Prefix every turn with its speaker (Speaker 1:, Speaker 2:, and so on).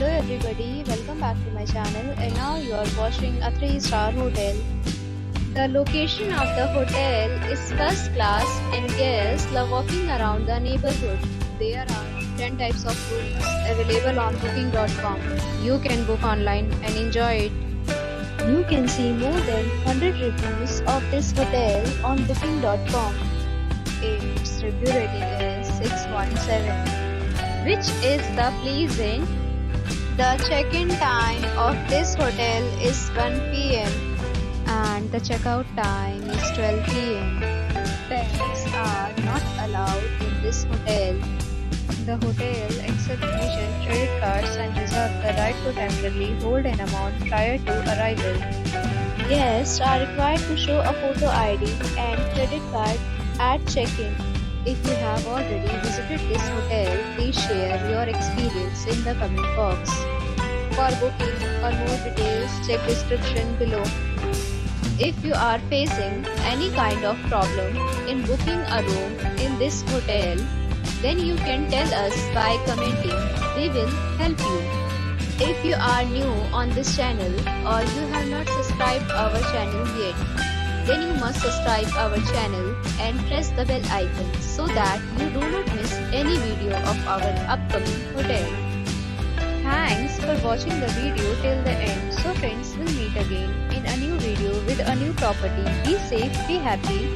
Speaker 1: Hello everybody, welcome back to my channel and now you are watching a 3-star hotel. The location of the hotel is first class and guests love walking around the neighborhood. There are 10 types of rooms available on booking.com. You can book online and enjoy it. You can see more than 100 reviews of this hotel on booking.com. Its review rating is 6.7, which is the pleasant. The check-in time of this hotel is 1 p.m. and the checkout time is 12 p.m. Pets are not allowed in this hotel. The hotel accepts major credit cards and reserves the right to temporarily hold an amount prior to arrival. Guests are required to show a photo ID and credit card at check-in. If you have already visited this hotel, please share your experience in the comment box. For booking or more details, check description below. If you are facing any kind of problem in booking a room in this hotel, then you can tell us by commenting. We will help you. If you are new on this channel or you have not subscribed our channel yet, then you must subscribe our channel and press the bell icon so that you do not miss any video of our upcoming hotel. Thanks for watching the video till the end. So friends, will meet again in a new video with a new property. Be safe, be happy.